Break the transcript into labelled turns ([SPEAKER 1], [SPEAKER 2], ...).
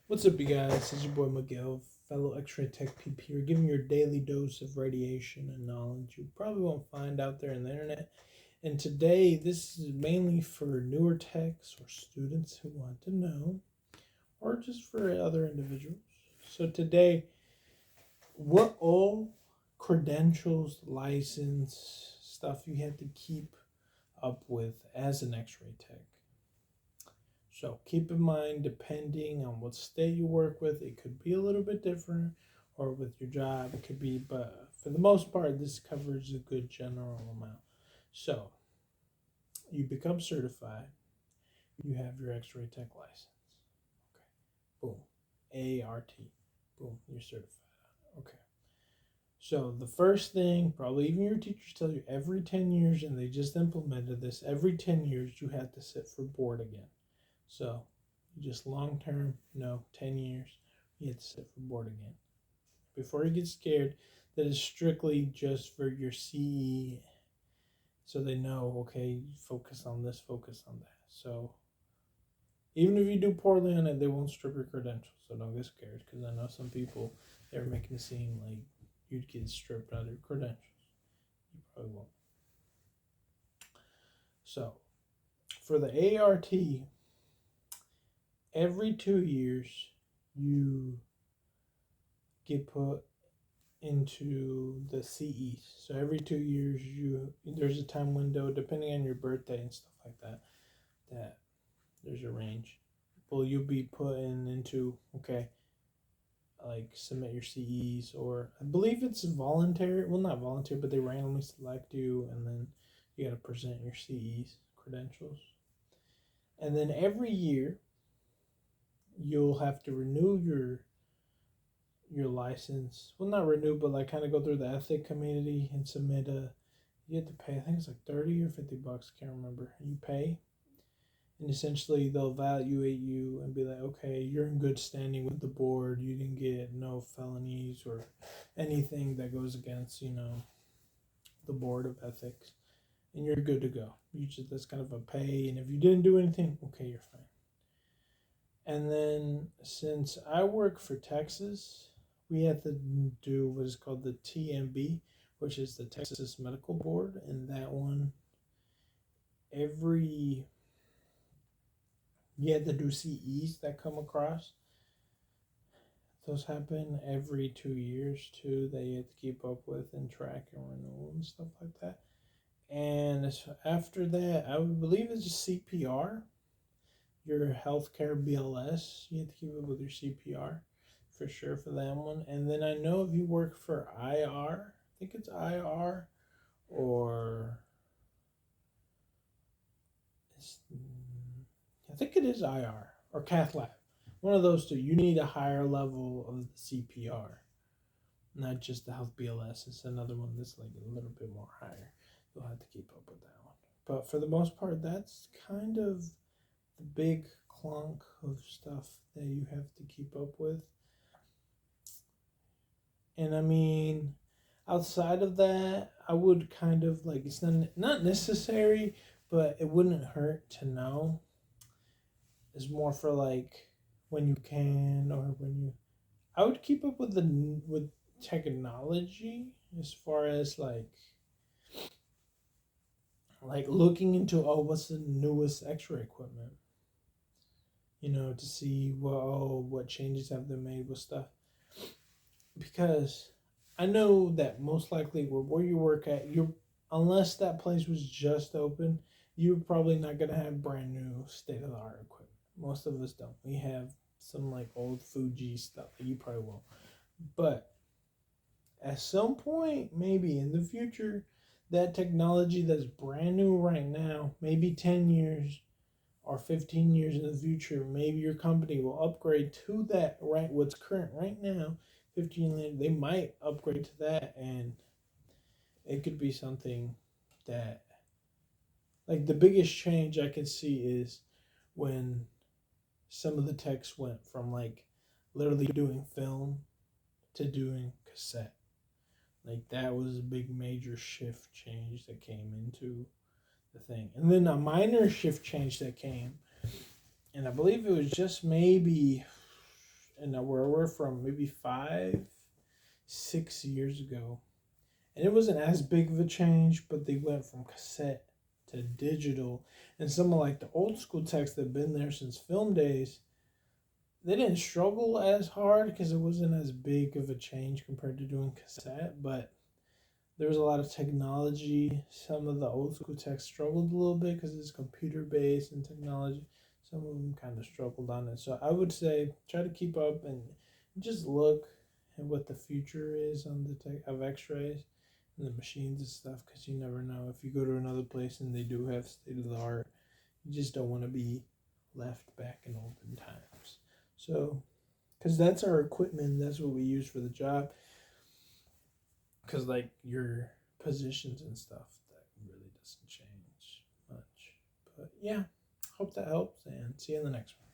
[SPEAKER 1] What's up, you guys? It's your boy Miguel, fellow Xray Tech peep here, giving your daily dose of radiation and knowledge you probably won't find out there on the internet. And today, this is mainly for newer techs or students who want to know, or just for other individuals. So today, what all credentials, license, stuff you have to keep up with as an X-ray tech. So keep in mind, depending on what state you work with, it could be a little bit different, or with your job, it could be, but for the most part, this covers a good general amount. So you become certified, you have your X ray tech license. Okay, boom. ART, boom, you're certified. Okay. So the first thing, probably even your teachers tell you every 10 years, and they just implemented this, every 10 years you have to sit for board again. So just long term, 10 years, you have to sit for board again. Before you get scared, that is strictly just for your CE, so they know, okay, focus on this, focus on that. So even if you do poorly on it, they won't strip your credentials. So don't get scared, because I know some people, they're making it seem like you'd get stripped out of your credentials. You probably won't. So for the ART, every 2 years you get put into the CEs. So every 2 years there's a time window depending on your birthday and stuff like that. That there's a range. Well, you'll be put into like submit your CEs, or I believe it's voluntary. Well, not voluntary, but they randomly select you, and then you got to present your CEs credentials. And then every year you'll have to renew your license. Well, not renew, but like kind of go through the ethic community and submit a. You have to pay. I think it's like $30 or $50. Can't remember. You pay, and essentially they'll evaluate you and be like, okay, you're in good standing with the board. You didn't get no felonies or anything that goes against the board of ethics, and you're good to go. You just that's kind of a pay, and if you didn't do anything, okay, you're fine. And then since I work for Texas, we have to do what is called the TMB, which is the Texas Medical Board. And that one, every, you have to do CEs that come across. Those happen every 2 years too, that you have to keep up with and track and renew and stuff like that. And after that, I would believe it's just CPR, your healthcare BLS. You have to keep up with your CPR for sure for that one. And then I know if you work for IR, I think it's IR, or I think it is IR or cath lab. One of those two. You need a higher level of the CPR, not just the health BLS. It's another one that's like a little bit more higher. You'll have to keep up with that one. But for the most part, that's kind of the big clunk of stuff that you have to keep up with. And I mean, outside of that, I would kind of like, it's not necessary, but it wouldn't hurt to know. It's more for like when you can, or when you. I would keep up with with technology, as far as like looking into, what's the newest X-ray equipment, to see what changes have been made with stuff. Because I know that most likely where you work at, unless that place was just open, you're probably not gonna have brand new state of the art equipment. Most of us don't. We have some like old Fuji stuff that you probably won't. But at some point, maybe in the future, that technology that's brand new right now, maybe 10 years or 15 years in the future, maybe your company will upgrade to that, right? What's current right now, 15 later, they might upgrade to that, and it could be something that, like, the biggest change I can see is when some of the techs went from like literally doing film to doing cassette. Like, that was a big major shift change that came into the thing. And then a minor shift change that came, and I believe it was just maybe and where we're from, maybe 5, 6 years ago. And it wasn't as big of a change, but they went from cassette to digital. And some of like the old school techs that have been there since film days, they didn't struggle as hard because it wasn't as big of a change compared to doing cassette. But there was a lot of technology. Some of the old school techs struggled a little bit because it's computer based and technology. Some of them kind of struggled on it. So I would say try to keep up and just look at what the future is on the tech of X-rays and the machines and stuff, because you never know. If you go to another place and they do have state of the art, you just don't want to be left back in olden times. So, because that's our equipment, that's what we use for the job. Because like your positions and stuff, that really doesn't change much. But yeah, hope that helps, and see you in the next one.